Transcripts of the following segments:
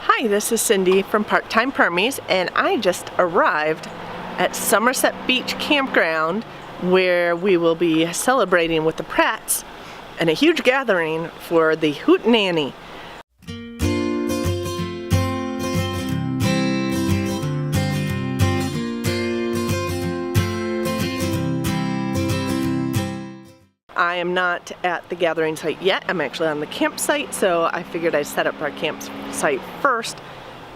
Hi, this is Cindy from Part-Time Permies, and I just arrived at Somerset Beach Campground where we will be celebrating with the Pratts and a huge gathering for the Hootenanny. I am not at the gathering site yet. I'm actually on the campsite, so I figured I'd set up our campsite first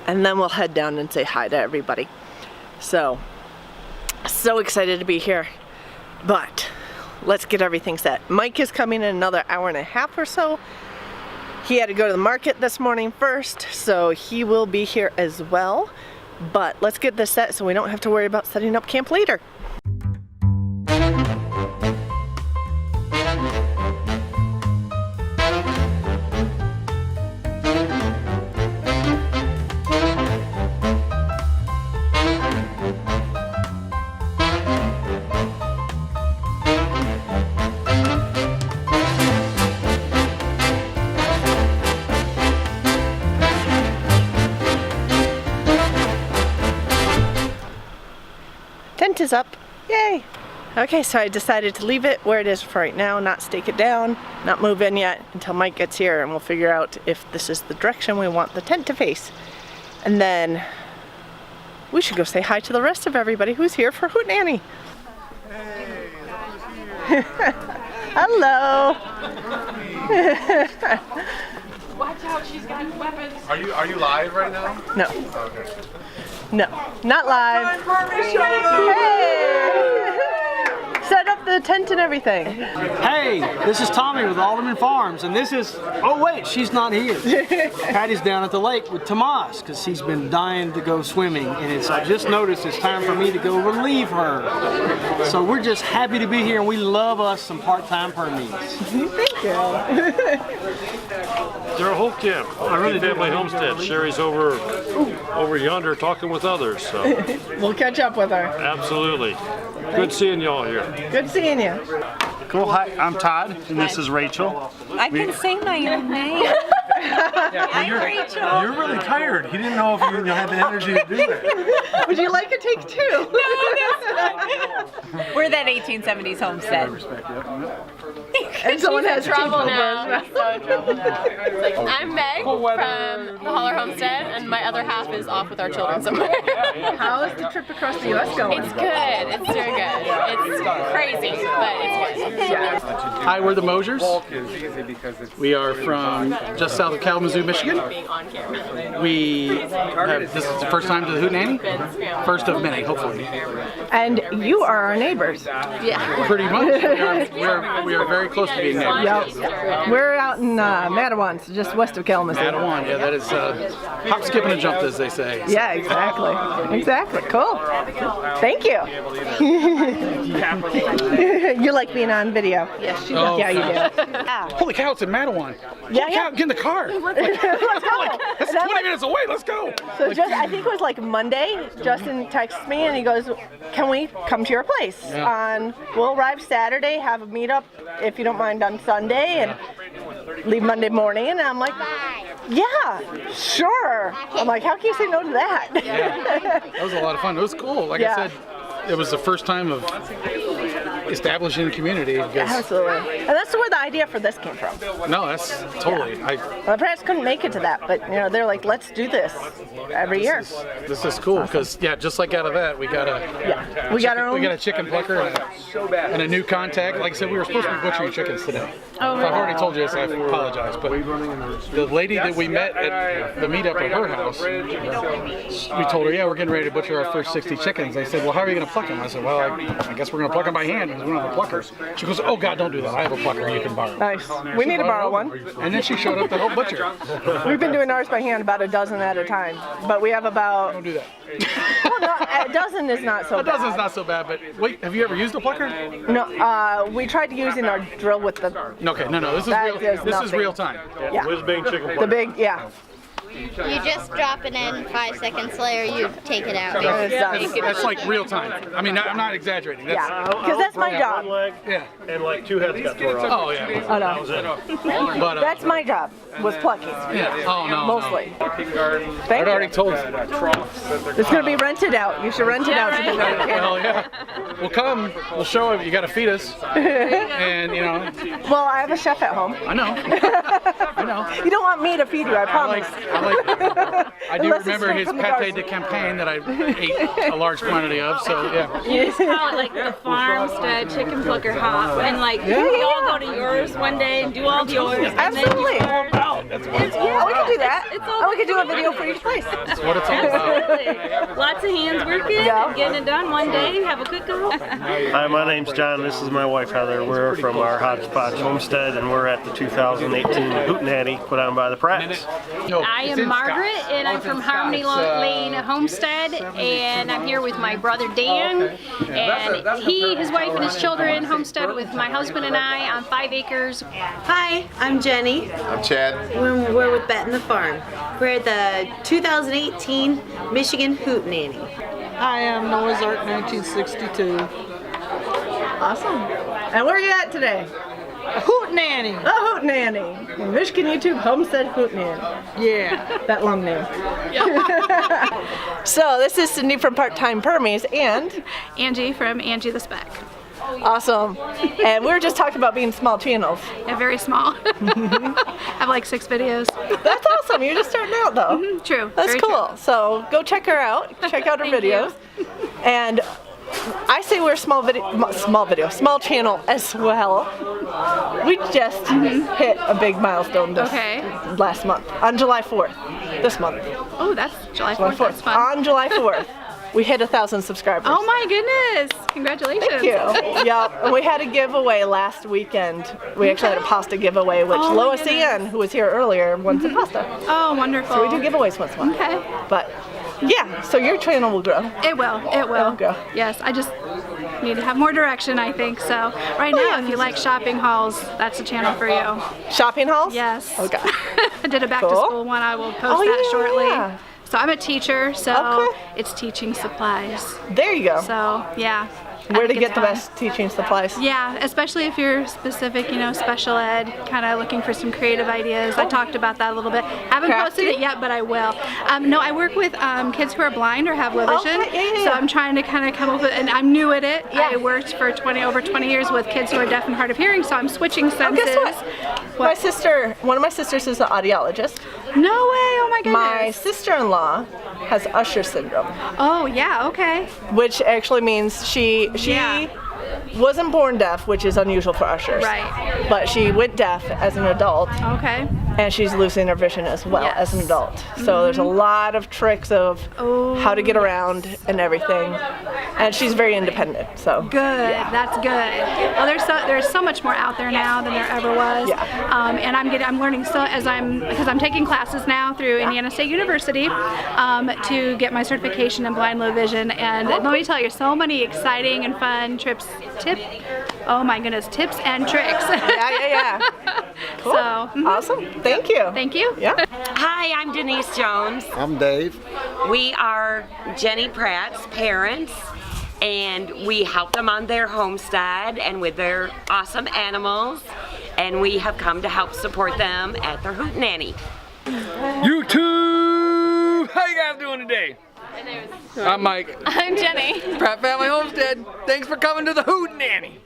and then we'll head down and say hi to everybody. So excited to be here, but let's get everything set. Mike is coming in another hour and a half or so. He had to go to the market this morning first, so he will be here as well. But let's get this set so we don't have to worry about setting up camp later. Tent is up, yay! Okay, so I decided to leave it where it is for right now, not stake it down, not move in yet until Mike gets here, and we'll figure out if this is the direction we want the tent to face. And then we should go say hi to the rest of everybody who's here for Hootenanny. Hey, hello! Watch out, she's got weapons. Are you live right now? No. Oh, okay. No, not live. Hey! Set up the tent and everything. Hey, this is Tommy with Alderman Farms, and this is, oh wait, she's not here. Patty's down at the lake with Tomas, because he's been dying to go swimming, and I just noticed it's time for me to go relieve her. So we're just happy to be here, and we love us some part-time Permies. Thank you. They're a whole camp. Family Homestead. Sherry's over yonder talking with others. So We'll catch up with her. absolutely. Good seeing y'all here. Good seeing you. Cool. Hi, I'm Todd, and this is Rachel. I can say my own name. I'm Rachel. You're really tired. He didn't know if you had the energy to do that. Would you like a take two? We're that 1870s homestead. And someone has trouble now. I'm Meg from the Holler Homestead, and my other half is off with our children somewhere. How is the trip across the U.S. going? It's good. It's doing good. It's crazy, but it's good. Hi, we're the Mosers. We are from just south of Kalamazoo, Michigan. This is the first time to the Hootenanny? First of many, hopefully. And you are our neighbors. Yeah. Pretty much. We are very close to being neighbors. Yep. We're out in Mattawan, so just west of Kalamazoo. Mattawan, yeah, that is hop, skip, and a jump, as they say. Yeah, exactly. Exactly. Cool. Thank you. You like being on video? Yes, she does. Yeah, you do. Yeah. Holy cow, it's in Mattawan. Yeah, Holy cow, get in the car. Let's go. That's 20 minutes away, let's go. So I think it was like Monday, Justin texts me and he goes, can we come to your place? Yeah. We'll arrive Saturday, have a meetup, if you don't mind, on Sunday, and leave Monday morning. And I'm like, yeah, sure. I'm like, how can you say no to that? Yeah. That was a lot of fun. It was cool. Like I said, it was the first time of establishing a community. Absolutely. And that's where the idea for this came from. No, that's totally. Well, the parents couldn't make it to that, but they're like, let's do this every year. This is cool because just like out of that, we got a chicken plucker and a new contact. Like I said, we were supposed to be butchering chickens today. Oh, If I've already told you this, I apologize. But the lady that we met at the meetup at her house, we told her, yeah, we're getting ready to butcher our first 60 chickens. They said, well, how are you going to pluck them? I said, well, I guess we're going to pluck them by hand because we don't have a plucker. She goes, oh God, don't do that. I have a plucker you can borrow. Nice. We need to borrow one. And then she showed up to help butcher. We've been doing ours by hand about a dozen at a time, but we have about... Don't do that. Well, no, a dozen is not so bad. A dozen's not so bad, but wait, have you ever used a plucker? No, we tried using our drill with the... Okay, no, this is real. This is real time. Yeah. Whiz bang chicken The big, yeah. You just drop it in, 5 seconds later you take it out. That's like real time. I mean, I'm not exaggerating. That's, Yeah, because that's my job. yeah. And like 2 heads got tore off. Oh, yeah. Oh, no. But, That's my job, was plucking. yeah. Oh, no. Mostly. I'd Thank already you. told you. It's going to be rented out. You should rent it out to the Well, yeah. We'll come. We'll show you. You got to feed us. And, you know. Well, I have a chef at home. I know. I know. You don't want me to feed you, I promise. I do Unless it's remember straight his from the pate garden. de campagne that I ate a large quantity of, so yeah. You just call it like the Farmstead chicken plucker hop, and like we all go to yours one day and do all of yours. Absolutely. And then you Oh, we can do that. It's all Oh, we can do a video for each place. That's what it's all about. Absolutely. Lots of hands working, Yeah. getting it done one day. Have a cook-off. Hi, my name's John. This is my wife Heather. We're from our Hodgepodge Homestead, and we're at the 2018 Hootenanny put on by the Pratts. I am Margaret, and I'm from Harmony Lane Homestead, and I'm here with my brother Dan, and he, his wife, and his children homestead with my husband and I on 5 acres. Hi, I'm Jenny. I'm Chad. We're with Bet and the Farm. We're at the 2018 Michigan Hootenanny. I am Noah's Ark 1962. Awesome. And where are you at today? Hootenanny! The Hootenanny. Michigan YouTube Homestead Hootenanny. Yeah. That long name. So this is Cindy from Part-Time Permies and Angie from Angie the Spec. awesome. And we were just talking about being small channels. Yeah, very small. I have like 6 videos. That's awesome. You're just starting out though. True. That's very cool. True. So go check her out. Check out her Thank you. videos. And I say we're a small channel as well. We just hit a big milestone this last month, on July 4th, this month. Oh, that's July 4th. That's fun. On July 4th, we hit 1,000 subscribers. Oh my goodness! Congratulations. Thank you. Yep. And we had a giveaway last weekend. We actually had a pasta giveaway, which Oh my Lois goodness. Ann, who was here earlier, won some pasta. Oh, wonderful. So we do giveaways once in a while. Okay. But yeah, so your channel will grow. It will. It will. It'll grow. Yes, I just need to have more direction, I think. So right now, if you like shopping hauls, that's the channel for you. Shopping hauls? Yes. Okay. I did a back to school one. I will post that shortly. So I'm a teacher, so it's teaching supplies. There you go. So yeah. Where to get the best teaching supplies? Yeah, especially if you're specific, special ed, kind of looking for some creative ideas. I talked about that a little bit. Haven't posted it yet, but I will. No, I work with kids who are blind or have low vision. So I'm trying to kind of come up with, and I'm new at it. I worked for over 20 years with kids who are deaf and hard of hearing, so I'm switching senses. Guess what? One of my sisters is an audiologist. No way, oh my goodness. My sister-in-law has Usher syndrome. Oh yeah, okay. Which actually means she wasn't born deaf, which is unusual for ushers. Right. But she went deaf as an adult. Okay. And she's losing her vision as well as an adult. So there's a lot of tricks of how to get around and everything. And she's very independent. So good. That's good. Well, there's so much more out there now than there ever was. And I'm learning because I'm taking classes now through Indiana State University to get my certification in blind low vision. And let me tell you, so many exciting and fun tips and tricks. Yeah. Cool. So, awesome. Thank you. Thank you. Yeah. Hi, I'm Denise Jones. I'm Dave. We are Jenny Pratt's parents, and we help them on their homestead and with their awesome animals, and we have come to help support them at their Hootenanny. YouTube! How you guys doing today? I'm Mike. I'm Jenny. Pratt Family Homestead. Thanks for coming to the Hootenanny.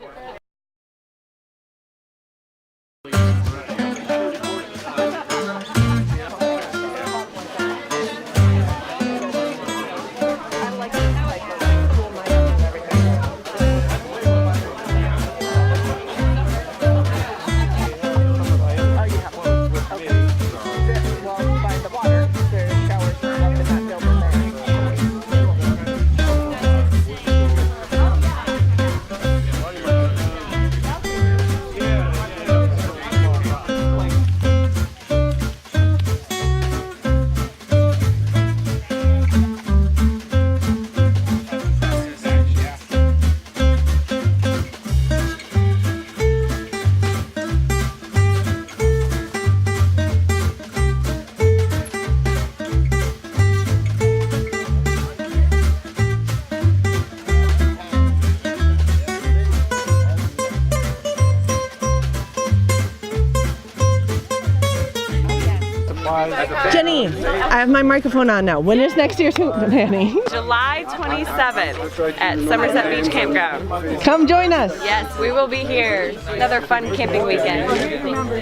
Jenny, I have my microphone on now. When is next year's Hootenanny? July 27th at Somerset Beach Campground. Come join us. Yes, we will be here. Another fun camping weekend.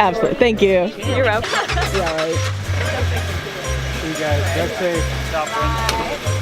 Absolutely. Thank you. You're welcome. Yeah, right. You guys, that's safe.